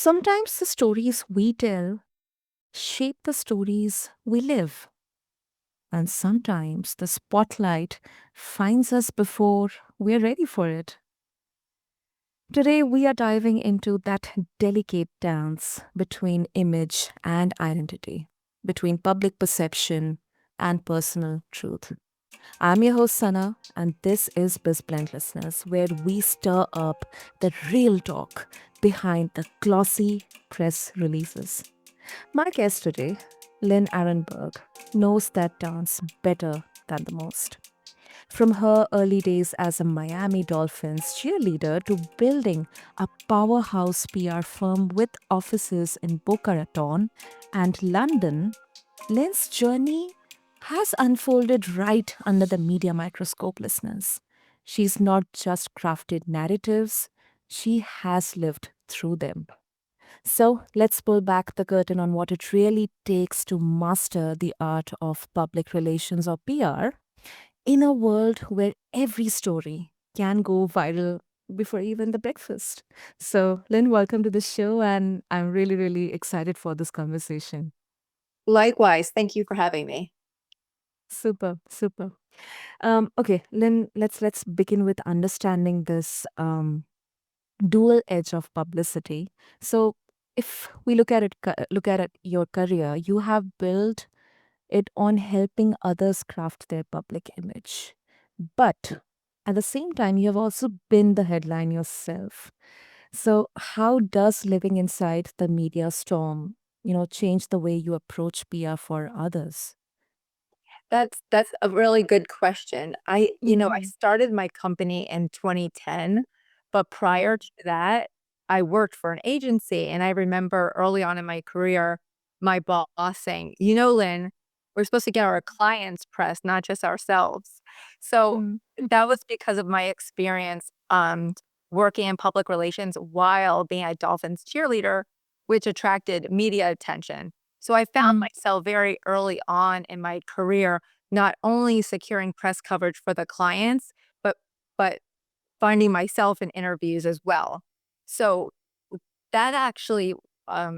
Sometimes the stories we tell shape the stories we live, and sometimes the spotlight finds us before we're ready for it. Today, we are diving into that delicate dance between image and identity, between public perception and personal truth. I'm your host, Sana, and this is BizBlend Listeners, where we stir up the real talk behind the glossy press releases. My guest today, Lynn Aronberg, knows that dance better than the most. From her early days as a Miami Dolphins cheerleader to building a powerhouse PR firm with offices in Boca Raton and London, Lynn's journey has unfolded right under the media microscope, listeners. She's not just crafted narratives, she has lived through them. So let's pull back the curtain on what it really takes to master the art of public relations or PR in a world where every story can go viral before even the breakfast. So, Lynn, welcome to the show, and I'm really, really excited for this conversation. Likewise, thank you for having me. Super, super. Okay, Lynn, let's begin with understanding this dual edge of publicity. So, if we look at it, your career, you have built it on helping others craft their public image. But at the same time, you have also been the headline yourself. So, how does living inside the media storm, change the way you approach PR for others? That's a really good question. I Mhm. started my company in 2010, but prior to that, I worked for an agency, and I remember early on in my career, my boss saying, Lynn, we're supposed to get our clients press, not just ourselves." So Mm. that was because of my experience working in public relations while being a Dolphins cheerleader, which attracted media attention. So I found Mm. myself very early on in my career not only securing press coverage for the clients, but but finding myself in interviews as well. So that actually,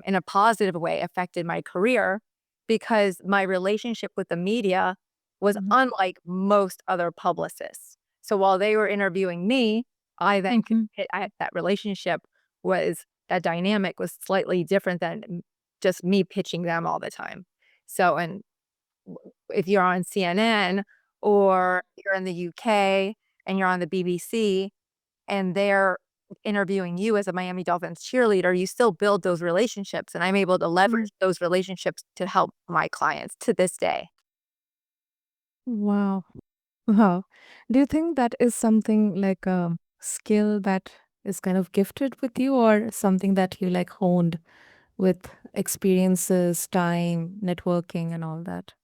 in a positive way, affected my career because my relationship with the media was Mhm. unlike most other publicists. So while they were interviewing me, I then could Mhm. that relationship was that dynamic was slightly different than just me pitching them all the time. So, and if you're on CNN or you're in the UK and you're on the BBC and they're interviewing you as a Miami Dolphins cheerleader, you still build those relationships, and I'm able to Mm. leverage those relationships to help my clients to this day. Wow. Wow. Do you think that is something like a skill that is kind of gifted with you or something that you like honed with experiences, time, networking, and all that?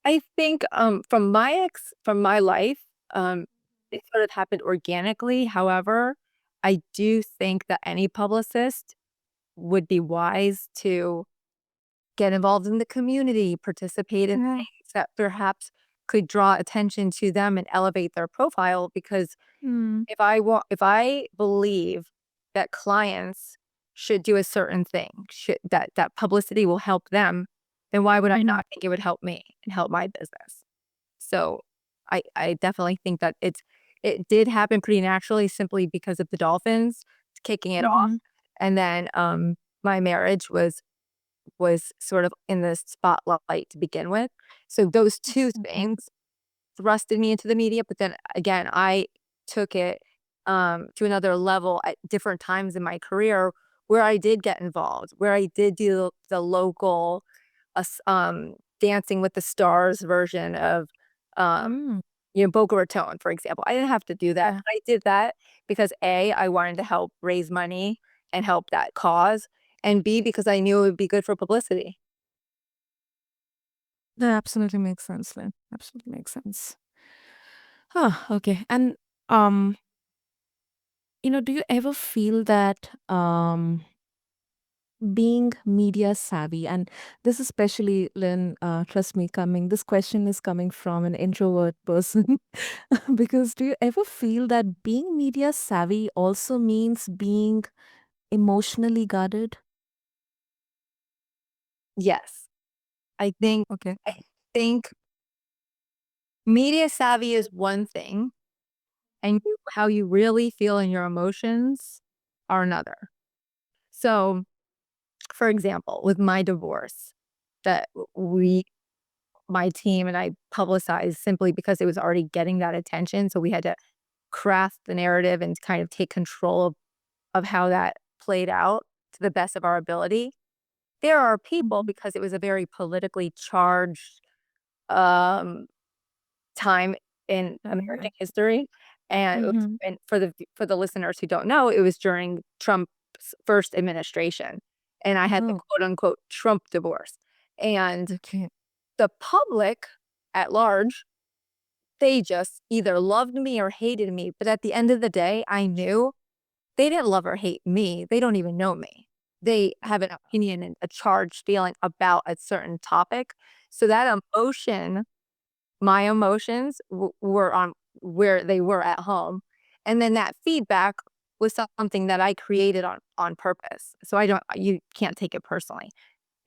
I think, from my life, um, it sort of happened organically. However, I do think that any publicist would be wise to get involved in the community, participate in Yeah. things that perhaps could draw attention to them and elevate their profile, because Mm. if I believe that clients should do a certain thing, that publicity will help them, then why would I Mhm. not think it would help me and help my business? So I definitely think that it did happen pretty naturally simply because of the Dolphins kicking it off. Mhm. And then my marriage was sort of in the spotlight to begin with. So those two Mhm. things thrusted me into the media, but then again, I took it, to another level at different times in my career where I did get involved, where I did do the local, Dancing with the Stars version of, um, Mm. Boca Raton, for example. I didn't have to do that, Yeah. but I did that because A, I wanted to help raise money and help that cause, and B, because I knew it would be good for publicity. That absolutely makes sense, Lynn. Absolutely makes sense. Huh, okay. And um, do you ever feel that being media savvy, and this especially, Lynn, trust me, this question is coming from an introvert person. Because do you ever feel that being media savvy also means being emotionally guarded? Yes. I think Okay. I think media savvy is one thing, and how you really feel in your emotions are another. So, for example, with my divorce that we my team and I publicized simply because it was already getting that attention, so we had to craft the narrative and kind of take control of how that played out to the best of our ability. There are people, Mhm. because it was a very politically charged, um time in American history. And it was Mhm. and for the listeners who don't know, it was during Trump's first administration, and I had the Oh, quote unquote "Trump divorce." And okay. the public at large, they just either loved me or hated me, but at the end of the day, I knew they didn't love or hate me, they don't even know me. They have an opinion and a charged feeling about a certain topic, so that emotion my emotions were on where they were at home, and then that feedback was something that I created on purpose, so I don't you can't take it personally.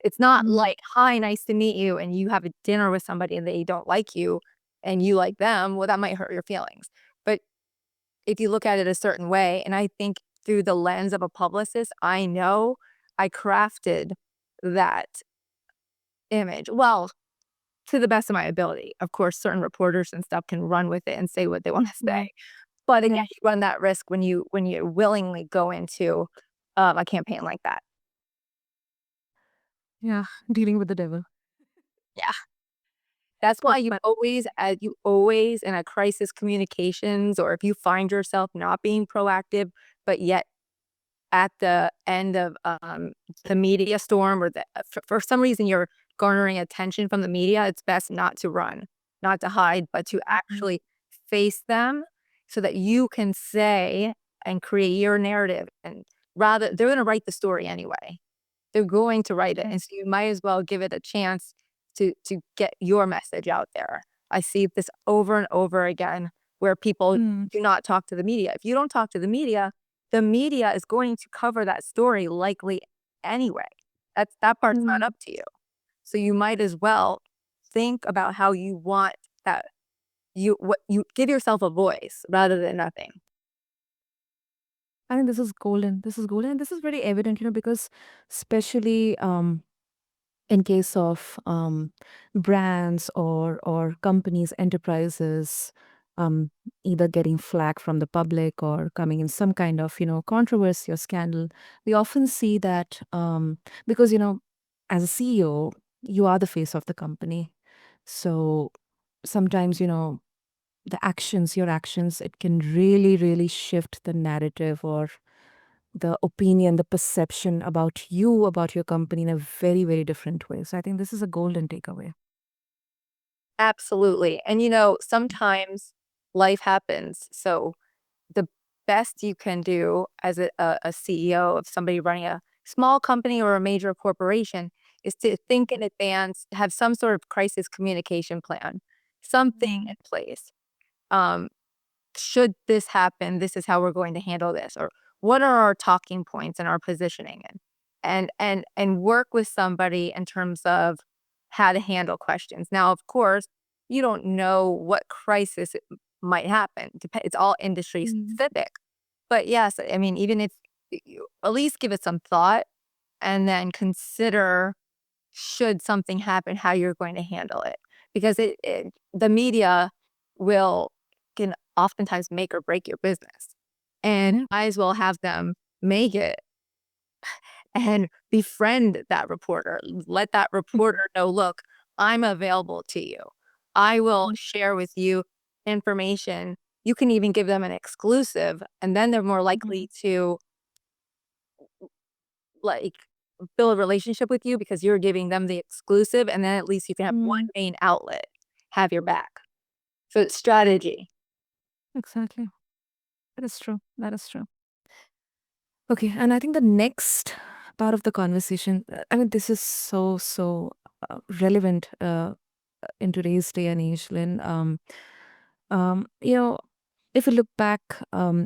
It's not Mm. like, "Hi, nice to meet you," and you have a dinner with somebody and they don't like you and you like them, well, that might hurt your feelings. But if you look at it a certain way, and I think through the lens of a publicist, I know I crafted that image. Well, to the best of my ability. Of course, certain reporters and stuff can run with it and say what they wanna Yeah. say. But again, Yeah. you run that risk when you willingly go into, a campaign like that. Yeah. Dealing with the devil. Yeah. That's why But you always in a crisis communications, or if you find yourself not being proactive, but yet at the end of, the media storm, or for some reason you're garnering attention from the media, it's best not to run, not to hide, but to mm, actually face them so that you can say and create your narrative, and rather they're gonna write the story anyway. They're going to write it, okay. and so you might as well give it a chance to get your message out there. I see this over and over again where people Mm. do not talk to the media. If you don't talk to the media is going to cover that story likely anyway. That part's not Mm. up to you. So you might as well think about how you want that what you give yourself a voice rather than nothing. I think this is golden. This is golden. And this is very evident, because especially in case of brands or companies, enterprises, um, either getting flack from the public or coming in some kind of controversy or scandal, we often see that because as a CEO, you are the face of the company. So sometimes your actions, it can really really shift the narrative or the opinion, the perception about you, about your company in a very, very different way. So I think this is a golden takeaway. Absolutely. And sometimes life happens. So the best you can do as a CEO of somebody running a small company or a major corporation is to think in advance, have some sort of crisis communication plan, something Mm. in place. Um, should this happen, this is how we're going to handle this, or what are our talking points and our positioning, and work with somebody in terms of how to handle questions. Now, of course, you don't know what crisis might happen. It's all industry Mm. specific. But yes, I mean, even if you at least give it some thought and then consider, should something happen, how you're going to handle it. Because the media will can oftentimes make or break your business. And Yeah. might as well have them make it and befriend that reporter. Let that reporter know, look, I'm available to you. I will Mm. share with you information. You can even give them an exclusive, and then they're more Mhm. likely to like build a relationship with you because you're giving them the exclusive, and then at least you can have one Mm. main outlet have your back. So it's strategy. Exactly. That is true. That is true. Okay. And I think the next part of the conversation, I mean, this is so, so relevant in today's day and age, Lynn. Um, you know, if you look back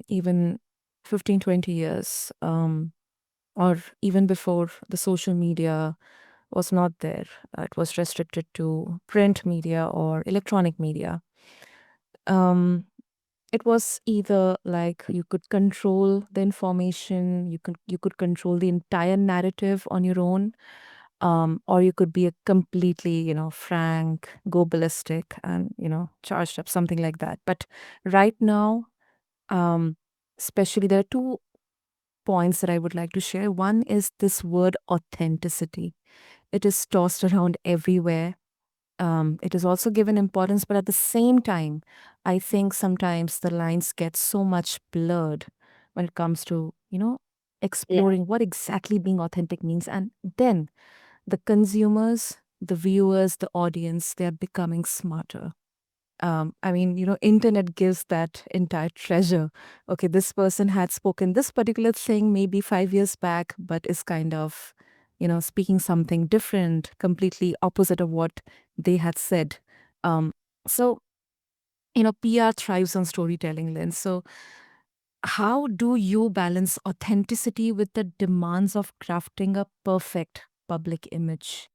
even 15, 20 years, or even before the social media was not there. It was restricted to print media or electronic media. Um, it was either like you could control the information, you could control the entire narrative on your own, or you could be a completely, frank, go ballistic, and charged up, something like that. But right now, um, especially, there are two points that I would like to share. One is this word authenticity. It is tossed around everywhere. It is also given importance, but at the same time, I think sometimes the lines get so much blurred when it comes to, Yeah. exploring what exactly being authentic means. And then the consumers, the viewers, the audience, they're becoming smarter. I mean, internet gives that entire treasure. Okay, this person had spoken this particular thing maybe 5 years back, but is kind of, speaking something different, completely opposite of what they had said. Um, so, PR thrives on storytelling, Lynn. So, how do you balance authenticity with the demands of crafting a perfect public image?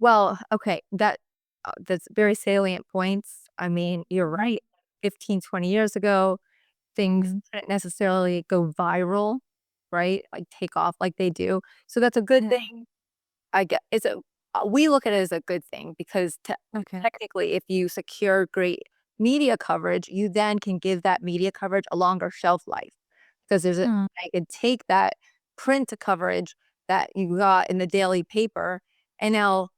Well, okay, that's very salient points. I mean, you're right. 15, 20 years ago, things Mm-hmm. didn't necessarily go viral, right? Like take off like they do. So that's a good Yeah. thing. I get it's a we look at it as a good thing because Okay. technically, if you secure great media coverage, you then can give that media coverage a longer shelf life because Mm. I could take that print coverage that you got in the daily paper and now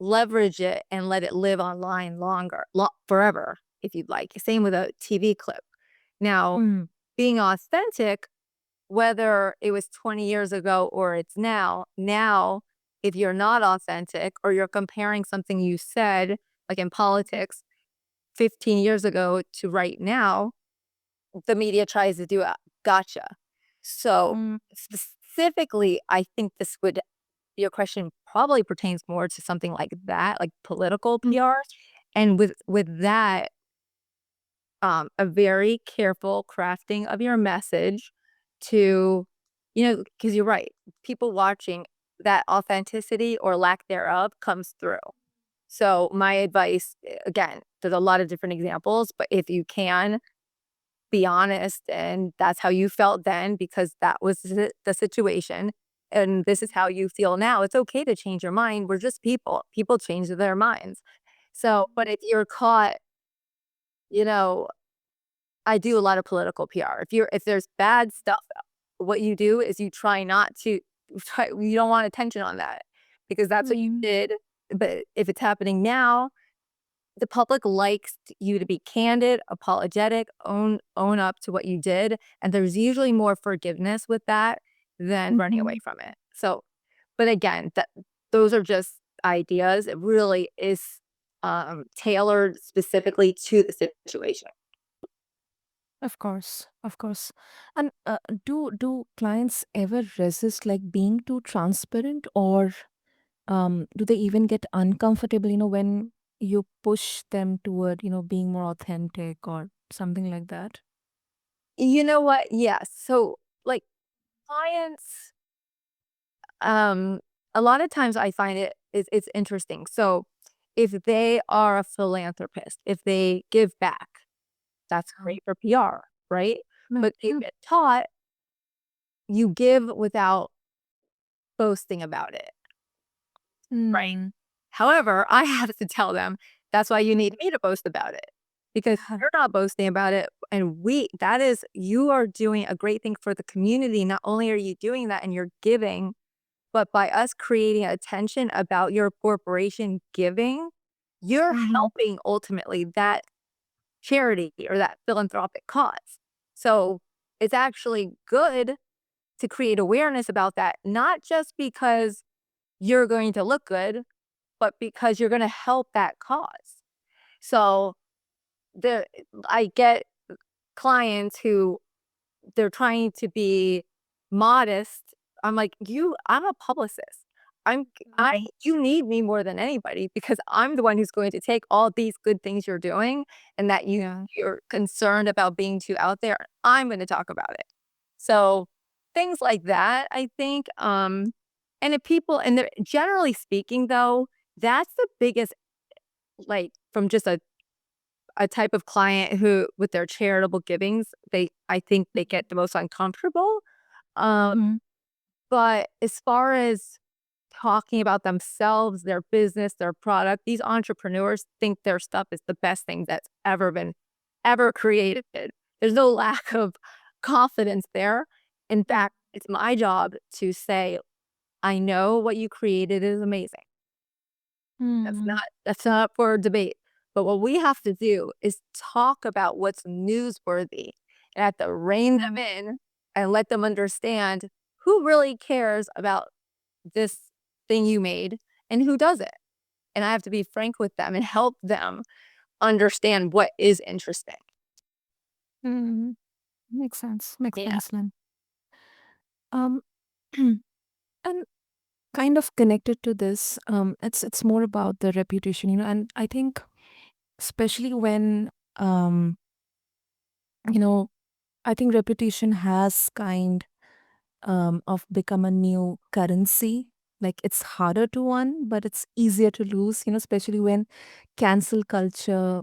leverage it and let it live online longer, forever, if you'd like. Same with a TV clip. Now, Mm. being authentic, whether it was 20 years ago or it's now, if you're not authentic or you're comparing something you said, like in politics, 15 years ago to right now, the media tries to do a gotcha. So, Mm. specifically, I think your question probably pertains more to something like that, like political Mm. PR. And with that, a very careful crafting of your message to, because you're right, people watching, that authenticity or lack thereof comes through. So my advice, again, there's a lot of different examples, but if you can be honest and that's how you felt then because that was the situation and this is how you feel now, it's okay to change your mind. We're just people. People change their minds. So, but if you're caught, you know, I do a lot of political PR. If there's bad stuff, what you do is you try not to you don't want attention on that because that's what you Mm. did. But if it's happening now, the public likes you to be candid, apologetic, own up to what you did, and there's usually more forgiveness with that than running away Mhm. from it. So, but again, those are just ideas. It really is tailored specifically to the situation. Of course, of course. And do clients ever resist like being too transparent, or do they even get uncomfortable, when you push them toward, being more authentic or something like that? You know what? Yes. So, like clients, um, a lot of times I find it's interesting. So, if they are a philanthropist, if they give back, that's Um, great for PR, right? mm, But they've mm, been taught you give without boasting about it, right? mm. However, I have to tell them that's why you need me to boast about it because you're not boasting about it. And you are doing a great thing for the community. Not only are you doing that and you're giving, but by us creating attention about your corporation giving, you're Mhm. helping ultimately that charity or that philanthropic cause. So it's actually good to create awareness about that, not just because you're going to look good, but because you're going to help that cause. So the I get clients who they're trying to be modest. I'm like, I'm a publicist. You need me more than anybody because I'm the one who's going to take all these good things you're doing and that Yeah. you're concerned about being too out there. I'm going to talk about it. So things like that, I think. And if people, and they're generally speaking, though, that's the biggest, like from just a type of client who, with their charitable givings, I think they get the most uncomfortable. Um, Mhm. but as far as talking about themselves, their business, their product, these entrepreneurs think their stuff is the best thing that's ever created. There's no lack of confidence there. In fact, it's my job to say, I know what you created is amazing. Mhm. That's not up for debate. But what we have to do is talk about what's newsworthy and have to rein them in and let them understand who really cares about this thing you made and who doesn't. And I have to be frank with them and help them understand what is interesting. Mhm. Makes sense. Makes Yeah. sense, Lynn. Um, and kind of connected to this, it's more about the reputation, and I think especially when, um, you know, I think reputation has kind of become a new currency. Like it's harder to earn, but it's easier to lose. Especially when cancel culture,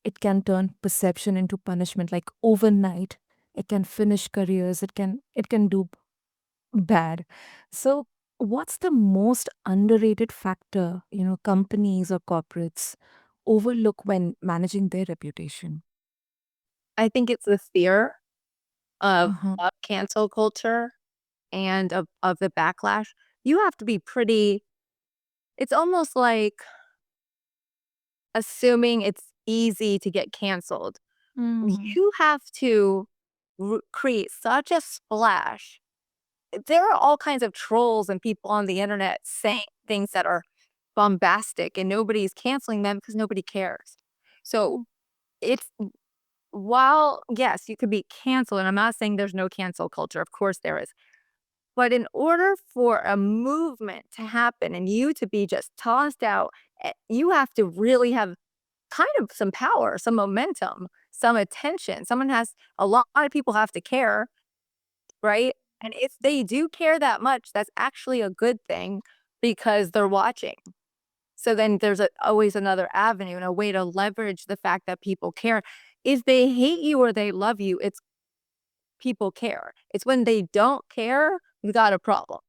it can turn perception into punishment. Like overnight, it can finish careers. It can do bad. So, what's the most underrated factor, companies or corporates overlook when managing their reputation? I think it's the fear of, Uh-huh. cancel culture and of the backlash. You have to be pretty, it's almost like assuming it's easy to get canceled. Mm. You have to create such a splash. There are all kinds of trolls and people on the internet saying things that are bombastic, and nobody's canceling them because nobody cares. So it's, while yes, you could be canceled, and I'm not saying there's no cancel culture. Of course there is. But in order for a movement to happen and you to be just tossed out, you have to really have kind of some power, some momentum, some attention. A lot of people have to care, right? And if they do care that much, that's actually a good thing because they're watching. So then there's always another avenue and a way to leverage the fact that people care. If they hate you or they love you, it's people care. It's when they don't care, we got a problem.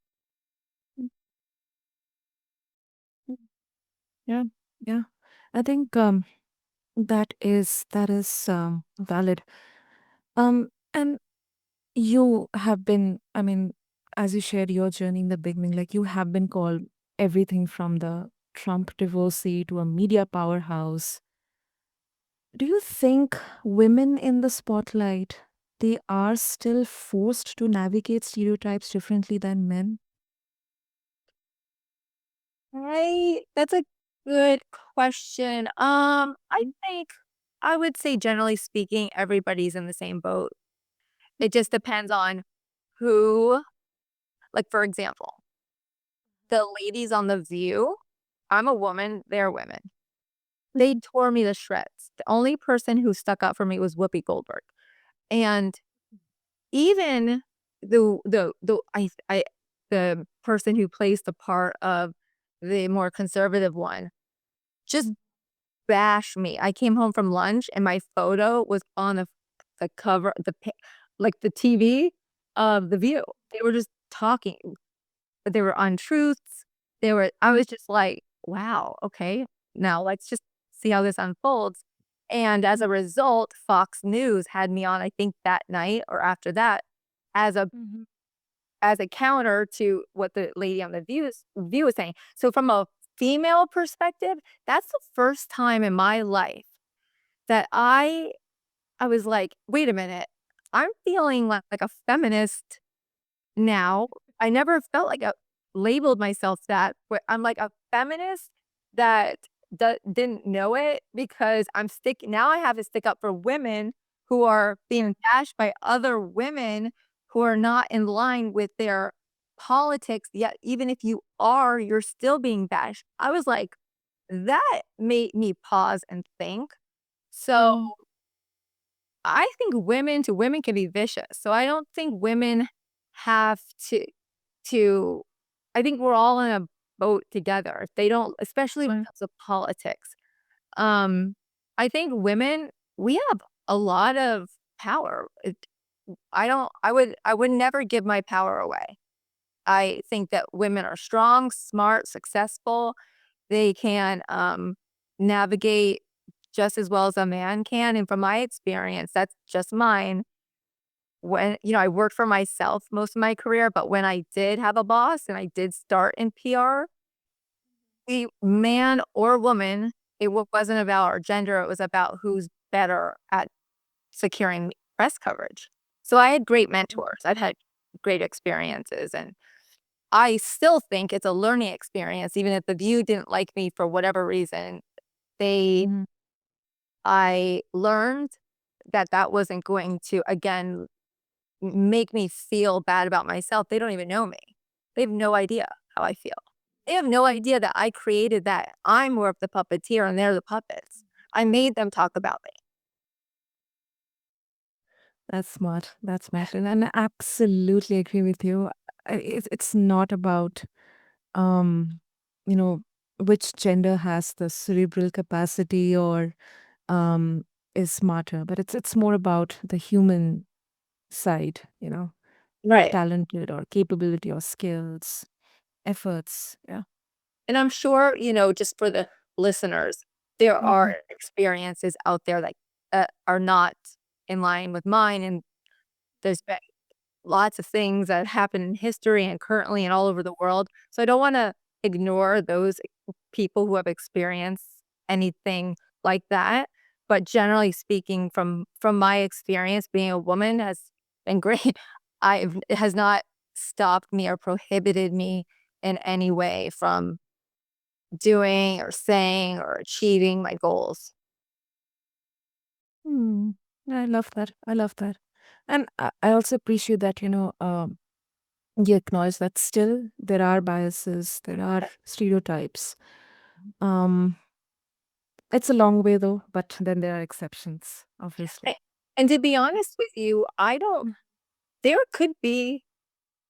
Yeah, yeah. I think that is valid. And you have been, I mean, as you shared your journey in the beginning, like you have been called everything from the Trump divorcee to a media powerhouse. Do you think women in the spotlight, they are still forced to navigate stereotypes differently than men? Right? That's a good question. I think I would say generally speaking, everybody's in the same boat. It just depends on who, like for example, the ladies on The View. I'm a woman, they're women. They tore me to shreds. The only person who stuck up for me was Whoopi Goldberg. And even the person who plays the part of the more conservative one just bash me. I came home from lunch and my photo was on the cover, like the TV of The View. They were just talking, but they were untruths. I was just like, wow, okay, now let's just see how this unfolds. And as a result, Fox News had me on, I think that night or after that, as a Mhm. as a counter to what the lady on View was saying. So from a female perspective, that's the first time in my life that I was like, "Wait a minute. I'm feeling like a feminist now." I never felt like a labeled myself that, but I'm like a feminist that didn't know it because now I have to stick up for women who are being bashed by other women who are not in line with their politics, yet even if you are, you're still being bashed. I was like, that made me pause and think. So Mm. I think women to women can be vicious. So I don't think women have to I think we're all in a boat together. They don't, especially when it Mm. comes to politics. Um, I think women, we have a lot of power. I would never give my power away. I think that women are strong, smart, successful. They can navigate just as well as a man can. And from my experience, that's just mine. When, I worked for myself most of my career, but when I did have a boss and I did start in PR, the man or woman, wasn't about our gender, it was about who's better at securing press coverage. So I had great mentors. I've had great experiences, and I still think it's a learning experience, even if the View didn't like me for whatever reason. They Mhm. I learned that that wasn't going to, again, make me feel bad about myself. They don't even know me. They have no idea how I feel. They have no idea that I created that. I'm more of the puppeteer and they're the puppets. I made them talk about me. That's smart. That's smart. And I absolutely agree with you. It's not about, um, you know, which gender has the cerebral capacity or um, is smarter, but it's more about the human side, Right. talented or capability or skills, efforts. Yeah. And I'm sure, just for the listeners, there Mhm. are experiences out there that are not in line with mine. And there's been lots of things that happen in history and currently and all over the world. So I don't want to ignore those people who have experienced anything like that. But generally speaking, from my experience, being a woman has been great. It has not stopped me or prohibited me in any way from doing or saying or achieving my goals. Hmm. I love that. I love that. And I also appreciate that, you acknowledge that still there are biases, there are stereotypes. Um, it's a long way though, but then there are exceptions, obviously. A- And to be honest with you, I don't, there could be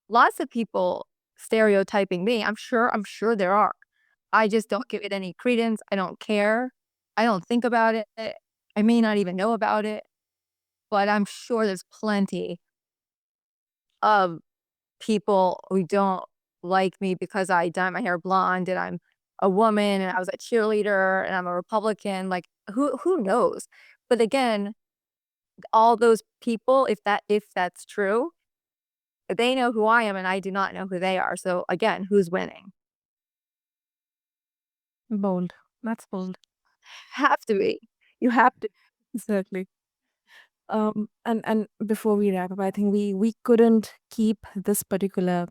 lots of people stereotyping me. I'm sure there are. I just don't give it any credence. I don't care. I don't think about it. I may not even know about it, but I'm sure there's plenty of people who don't like me because I dye my hair blonde and I'm a woman and I was a cheerleader and I'm a Republican. Like who knows? But again, all those people, if that's true, they know who I am and I do not know who they are. So again, who's winning? Bold. That's bold. Have to be. You have to. Exactly. And before we wrap up, I think we couldn't keep this particular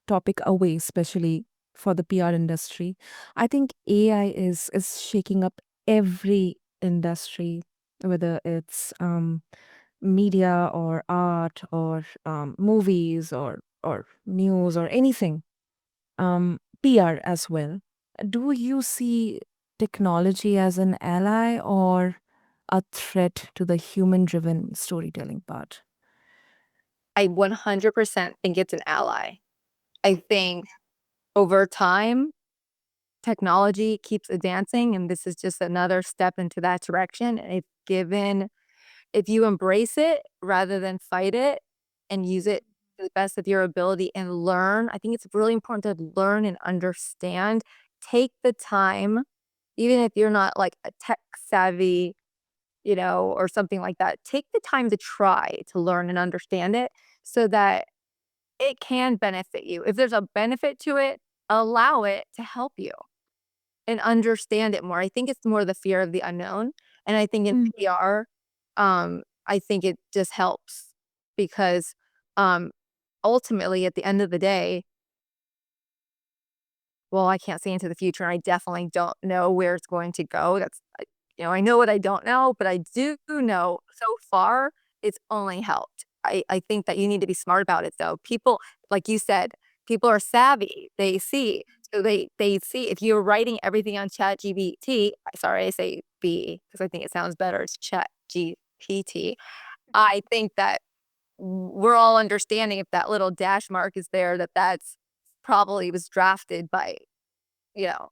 topic away, especially for the PR industry. I think AI is shaking up every industry, whether it's media or art or movies or news or anything. PR as well. Do you see technology as an ally or a threat to the human driven storytelling part? I 100% think it's an ally. I think over time, technology keeps advancing, and this is just another step into that direction. And if you embrace it rather than fight it and use it to the best of your ability and learn, I think it's really important to learn and understand. Take the time, even if you're not like a tech savvy, or something like that, take the time to try to learn and understand it so that it can benefit you. If there's a benefit to it, allow it to help you and understand it more. I think it's more the fear of the unknown. And I think in Mm. PR, I think it just helps because um, ultimately, at the end of the day, well, I can't see into the future. And I definitely don't know where it's going to go. I know what I don't know, but I do know so far it's only helped. I think that you need to be smart about it though. People, like you said, people are savvy. They see. So they see if you're writing everything on Chat GBT, sorry, I say B because I think it sounds better. It's Chat G. PT. I think that we're all understanding if that little dash mark is there, that that's probably was drafted by, you know,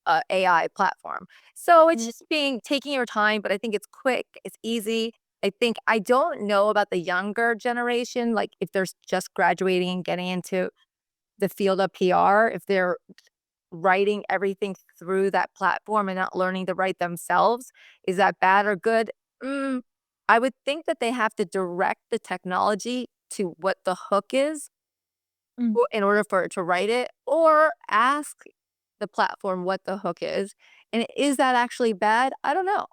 a AI platform. So it's just taking your time, but I think it's quick, it's easy. I don't know about the younger generation, like if they're just graduating and getting into the field of PR, if they're writing everything through that platform and not learning to write themselves. Is that bad or good? Mm, I would think that they have to direct the technology to what the hook is Mm. in order for it to write it, or ask the platform what the hook is. And is that actually bad? I don't know.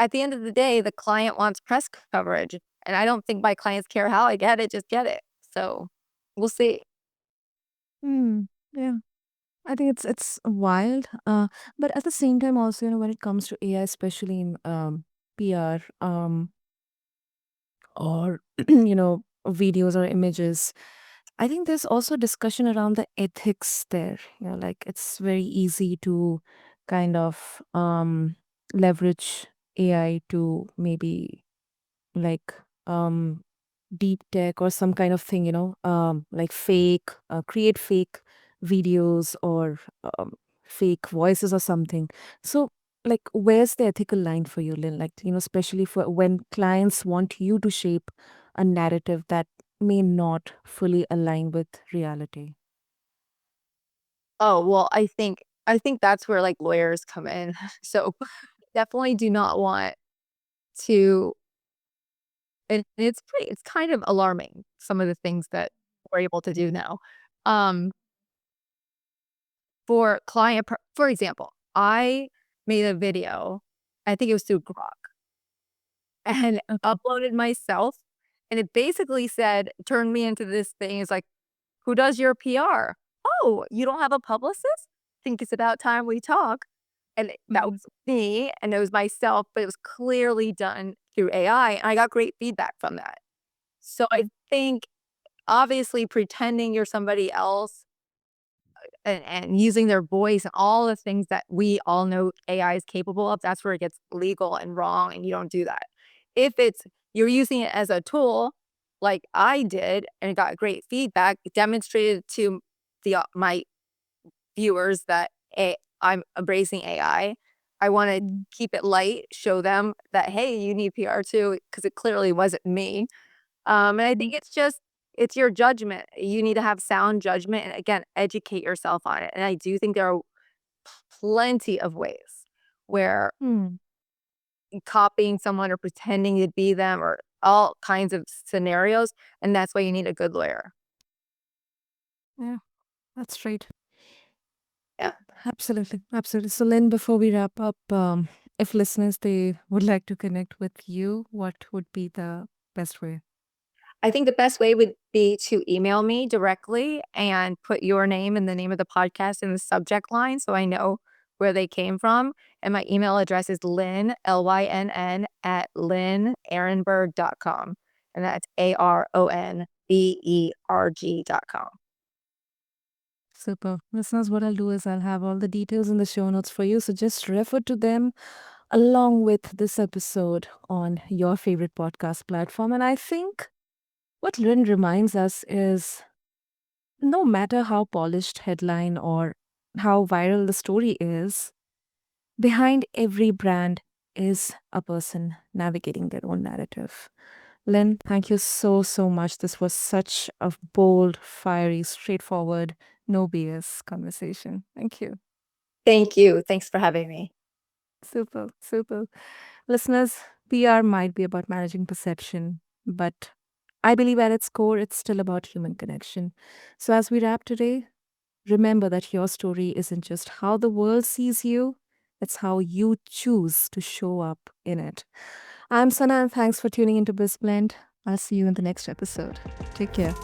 At the end of the day, the client wants press coverage. And I don't think my clients care how I get it, just get it. So we'll see. Mm. Yeah. I think it's wild. But at the same time, also, when it comes to AI, especially in PR, or videos or images, I think there's also discussion around the ethics there. Like it's very easy to kind of leverage AI to maybe like deep tech or some kind of thing, like create fake videos or fake voices or something. So, like, where's the ethical line for you, Lynn? Like, especially for when clients want you to shape a narrative that may not fully align with reality. Oh, well, I think that's where, like, lawyers come in. So, definitely do not want to, and it's kind of alarming, some of the things that we're able to do now. Um, for example, I made a video, I think it was through Grok, and Okay. uploaded myself, and it basically said turned me into this thing. It's like, "Who does your PR? Oh, you don't have a publicist? Think it's about time we talk." And that Mm. was me, and it was myself, but it was clearly done through AI, and I got great feedback from that. So I think, obviously, pretending you're somebody else and using their voice and all the things that we all know AI is capable of, that's where it gets legal and wrong, and you don't do that. If it's you're using it as a tool, like I did, and got great feedback, demonstrated to my viewers that I'm embracing AI. I want to Mm. keep it light, show them that, hey, you need PR too, because it clearly wasn't me. And I think Mm. it's your judgment. You need to have sound judgment, and again, educate yourself on it. And I do think there are plenty of ways where Mm. copying someone or pretending to be them, or all kinds of scenarios, and that's why you need a good lawyer. Yeah, that's right. Yeah. Absolutely. Absolutely. So, Lynn, before we wrap up, if listeners they would like to connect with you, what would be the best way? I think the best way would be to email me directly and put your name and the name of the podcast in the subject line so I know where they came from. And my email address is Lynn, Lynn, at linnaronberg.com. And that's ARONBERG.com. Super. Listeners, what I'll do is I'll have all the details in the show notes for you. So just refer to them along with this episode on your favorite podcast platform. And I think what Lynn reminds us is no matter how polished headline or how viral the story is, behind every brand is a person navigating their own narrative. Lynn, thank you so, so much. This was such a bold, fiery, straightforward, no BS conversation. Thank you. Thank you. Thanks for having me. Super, super. Listeners, PR might be about managing perception, but I believe at its core, it's still about human connection. So as we wrap today, remember that your story isn't just how the world sees you, it's how you choose to show up in it. I'm Sana, and thanks for tuning into BizBlend. I'll see you in the next episode. Take care.